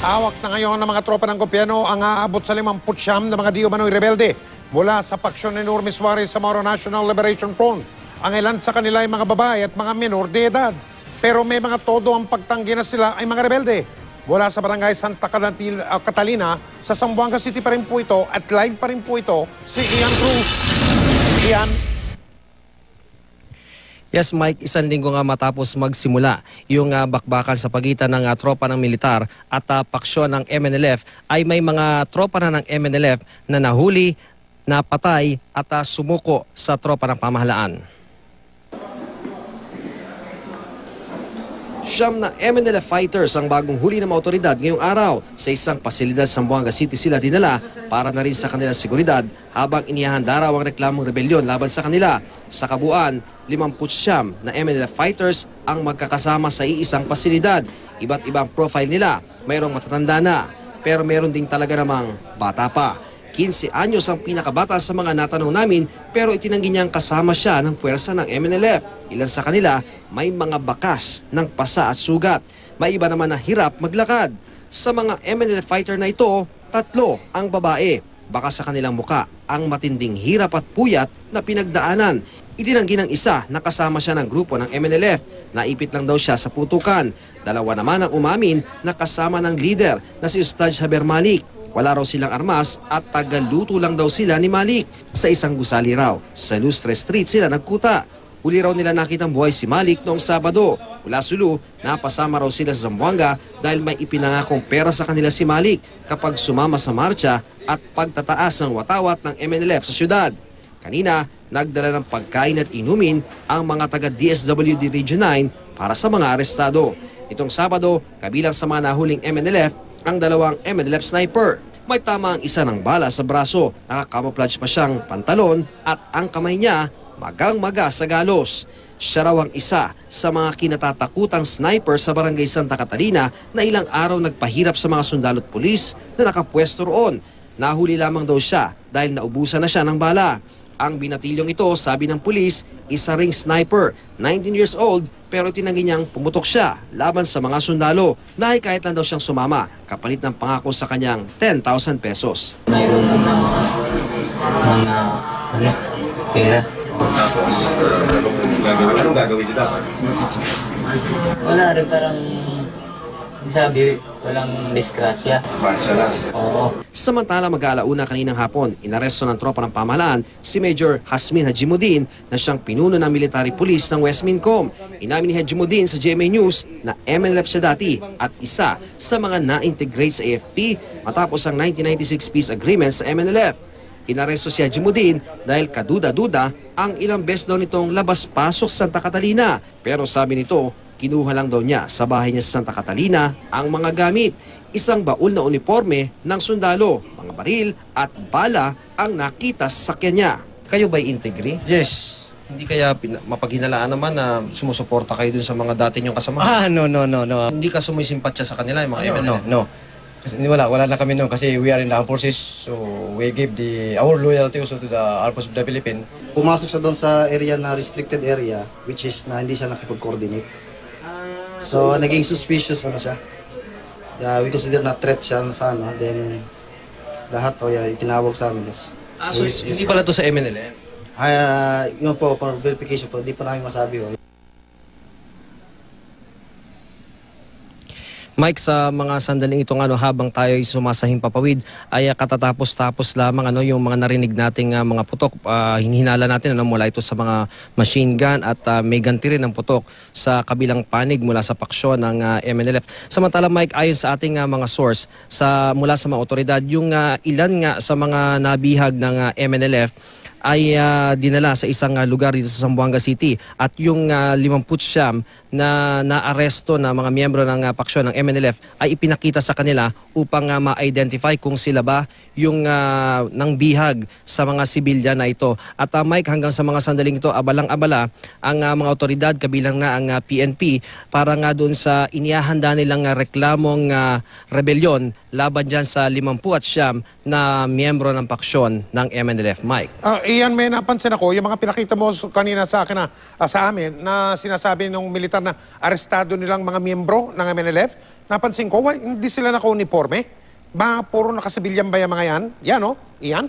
Hawak na ngayon ng mga tropa ng gobyerno ang aabot sa 59 na mga di umano'y rebelde mula sa paksyon ni Normis Suarez sa Moro National Liberation Front. Ang ilan sa kanila ay mga babae at mga minor de edad. Pero may mga todo ang pagtanggi na sila ay mga rebelde. Mula sa barangay Santa Catalina sa Zamboanga City pa rin po ito at live pa rin po ito si Ian Cruz. Ian. Yes, Mike, isang linggo nga matapos magsimula yung bakbakan sa pagitan ng tropa ng militar at paksyon ng MNLF ay may mga tropa na ng MNLF na nahuli, napatay at sumuko sa tropa ng pamahalaan. Siyam na MNLF fighters ang bagong huli ng mga otoridad ngayong araw. Sa isang pasilidad sa Zamboanga City sila dinala para na rin sa kanilang seguridad habang inihahanda raw ang reklamong rebelyon laban sa kanila. Sa kabuuan, 59 na MNLF fighters ang magkakasama sa iisang pasilidad. Iba't ibang profile nila, mayroong matatanda na, pero meron ding talaga namang bata pa. 15 anyos ang pinakabata sa mga natanong namin pero itinanggi niyang kasama siya ng puwersa ng MNLF. Ilan sa kanila may mga bakas ng pasa at sugat. May iba naman na hirap maglakad. Sa mga MNLF fighter na ito, 3 ang babae. Baka sa kanilang muka ang matinding hirap at puyat na pinagdaanan. Itinanggi ng isa na kasama siya ng grupo ng MNLF. Naipit lang daw siya sa putukan. 2 naman ang umamin na kasama ng leader na si Ustad Jaber Malik. Wala raw silang armas at tagaluto lang daw sila ni Malik. Sa isang gusali raw, sa Lustre Street sila nagkuta. Huli raw nila nakitang buhay si Malik noong Sabado. Mula Sulu, napasama raw sila sa Zamboanga dahil may ipinangakong pera sa kanila si Malik kapag sumama sa marcha at pagtataas ng watawat ng MNLF sa syudad. Kanina, nagdala ng pagkain at inumin ang mga taga-DSWD Region 9 para sa mga arestado. Itong Sabado, kabilang sa mga nahuling MNLF, ang 2 MNLF sniper. May tama ang isa ng bala sa braso, nakakamuflage pa siyang pantalon at ang kamay niya magang-maga sa galos. Siya raw ang isa sa mga kinatatakutang sniper sa barangay Santa Catalina na ilang araw nagpahirap sa mga sundalo at pulis na nakapwesto roon. Nahuli lamang daw siya dahil naubusan na siya ng bala. Ang binatilyong ito, sabi ng pulis, isa ring sniper, 19 years old, pero tinanggi niyang pumutok siya laban sa mga sundalo. Nahikayat lang daw siyang sumama, kapalit ng pangako sa kanyang 10,000 pesos. Mayroon na mga pera. Tapos, anong gagawin dito dapat? Wala rin, parang sabi, walang disgrasya. Marsya lang. Oo. Samantala mag-aalauna kaninang hapon, inaresto ng tropa ng pamahalaan si Major Hasmin Hajimuddin na siyang pinuno ng military police ng West Mincom. Inamin ni Hajimuddin sa GMA News na MNLF siya dati at isa sa mga na-integrate sa AFP matapos ang 1996 peace agreement sa MNLF. Inaresto si Hajimuddin dahil kaduda-duda ang ilang beses daw nitong labas-pasok sa Santa Catalina. Pero sabi nito, kinuha lang daw niya sa bahay niya sa Santa Catalina ang mga gamit. Isang baul na uniforme ng sundalo, mga baril at bala ang nakita sa sakyan niya. Kayo ba'y integri? Yes. Hindi kaya mapaghinalaan naman na sumusuporta kayo dun sa mga dati niyong kasama? No. Hindi ka sumisimpatya sa kanila, yung mga MNLF? No. Kasi wala na kami noon kasi we are in the armed forces. So we give our loyalty also to the Armed Forces of the Philippines. Pumasok siya doon sa area na restricted area, which is na hindi siya nakipag-coordinate. So naging suspicious na siya. We consider na threat siya sa ano, then lahat itinawag sa amin. So hindi pala to sa MNLF? Yun po, for verification po, hindi pa namin masabi. Mike, sa mga sandaling ito habang tayo ay sumasahing papawid ay katatapos-tapos lamang yung mga narinig nating mga putok. Hinihinala natin mula ito sa mga machine gun at may ganti rin ng putok sa kabilang panig mula sa paksyon ng MNLF. Samantala Mike, ayon sa ating mga source mula sa mga otoridad, yung ilan nga sa mga nabihag ng MNLF ay dinala sa isang lugar dito sa Zamboanga City at yung 59 na naaresto na mga miyembro ng paksyon ng MNLF ay ipinakita sa kanila upang ma-identify kung sila ba yung nang bihag sa mga sibilyan na ito. At Mike, hanggang sa mga sandaling ito, abalang-abala ang mga otoridad, kabilang na ang PNP, para nga doon sa inihahanda nilang reklamong rebelyon laban dyan sa 59 na miyembro ng paksyon ng MNLF. Mike. Iyan, may napansin ako, yung mga pinakita mo kanina sa akin sa amin na sinasabi ng militar na arestado nilang mga miyembro ng MNLF, napansin ko, hindi sila naka-uniforme. Ba, puro nakasibilyan ba yung mga yan? Yan, no? Iyan?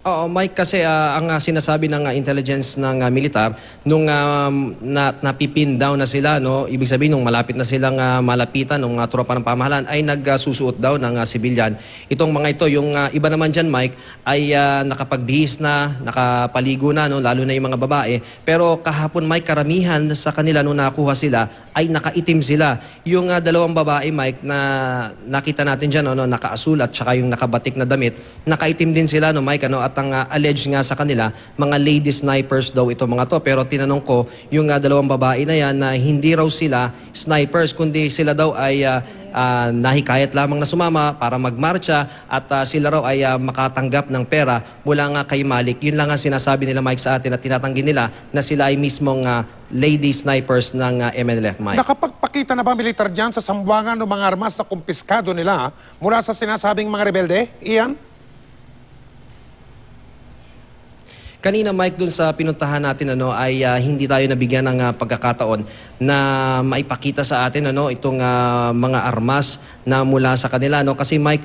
Oo, Mike, kasi ang sinasabi ng intelligence ng militar, nung napipin down na sila, no, ibig sabihin nung malapit na silang malapitan ng tropa ng pamahalaan, ay nagsusuot daw ng sibilyan. Itong mga ito, yung iba naman dyan, Mike, ay nakapagbihis na, nakapaligo na, no, lalo na yung mga babae. Pero kahapon, Mike, karamihan sa kanila nung nakuha sila, ay nakaitim sila. Yung dalawang babae, Mike, na nakita natin dyan, no, nakaasul at saka yung nakabatik na damit, nakaitim din sila, no, Mike, ano, at ang alleged nga sa kanila, mga lady snipers daw ito mga to. Pero tinanong ko, yung dalawang babae na yan, na hindi raw sila snipers, kundi sila daw ay nahikayat lamang na sumama para magmarcha at sila raw ay makatanggap ng pera mula nga kay Malik. Yun lang ang sinasabi nila, Mike, sa atin at tinatanggi nila na sila ay mismong lady snipers ng MNLF, Mike. Nakapagpakita na ba militar dyan sa sambuangan ng mga armas na kumpiskado nila mula sa sinasabing mga rebelde? Iyan? Kanina, Mike, dun sa pinuntahan natin ay hindi tayo nabigyan ng pagkakataon na maipakita sa atin itong mga armas na mula sa kanila, no? Kasi, Mike,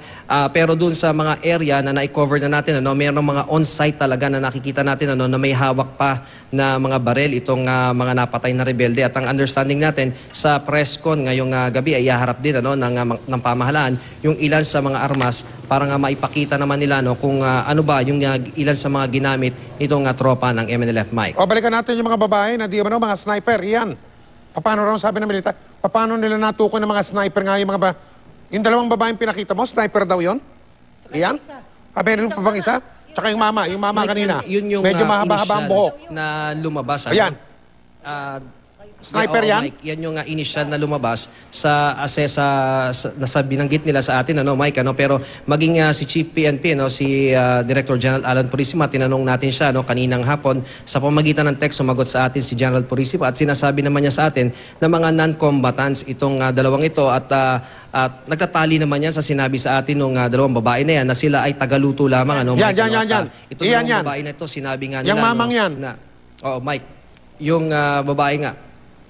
pero dun sa mga area na na-cover na natin, mayroong mga on-site talaga na nakikita natin na may hawak pa na mga barel itong mga napatay na rebelde. At ang understanding natin sa presscon ngayong gabi ay ihaharap din ng pamahalaan yung ilan sa mga armas para nga maipakita naman nila kung ano ba yung ilan sa mga ginamit itong tropa ng MNLF, Mike. O, balikan natin yung mga babae na di ba mga sniper. Iyan. Paano raw sabi ng militar? Paano nila natukoy ng mga sniper nga yung mga yung dalawang babaeng pinakita mo, sniper daw yon? Iyan? Meron pa bang isa? Tsaka yung mama Mike, kanina. Yun yung medyo mahaba-haba ang buhok. na lumabas. Ayan. Sniper yan? Mike, yan yung initial na lumabas sa binanggit nila sa atin, Mike, pero maging si Chief PNP, si Director General Alan Purisima, tinanong natin siya kaninang hapon sa pamamagitan ng text, sumagot sa atin si General Purisima at sinasabi naman niya sa atin na mga non-combatants itong dalawang ito at nagtatali naman yan sa sinabi sa atin ng dalawang babae na yan na sila ay tagaluto lamang. Yan. Itong dalawang babae na ito, sinabi nga nila. Yung mamang yan. Mike, yung babae nga.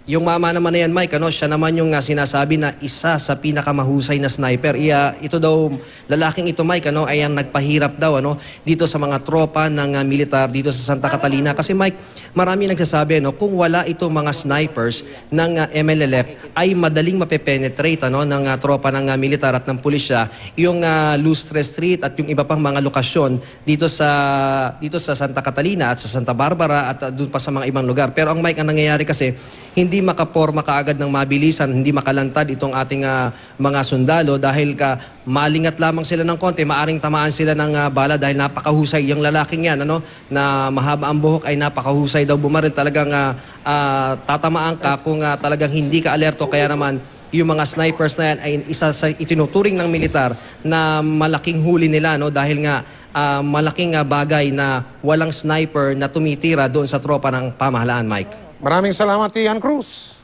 Yung mama naman na yan, Mike, siya naman yung sinasabi na isa sa pinakamahusay na sniper. Ito daw, lalaking ito, Mike, ay ang nagpahirap daw dito sa mga tropa ng militar dito sa Santa Catalina. Kasi, Mike, marami nagsasabi, kung wala itong mga snipers ng MLLF, ay madaling mapepenetrate ng tropa ng militar at ng pulisya yung Lustre Street at yung iba pang mga lokasyon dito sa Santa Catalina at sa Santa Barbara at doon pa sa mga ibang lugar. Pero ang, Mike, ang nangyayari kasi, hindi makaporma kaagad ng mabilisan, hindi makalantad itong ating mga sundalo dahil malingat lamang sila ng konti, maaring tamaan sila ng bala dahil napakahusay yung lalaking yan, na mahaba ang buhok ay napakahusay daw bumaril. Talagang tatamaan ka kung talagang hindi ka alerto. Kaya naman yung mga snipers na yan ay isa sa itinuturing ng militar na malaking huli nila, dahil nga malaking bagay na walang sniper na tumitira doon sa tropa ng pamahalaan, Mike. Maraming salamat, Ian Cruz.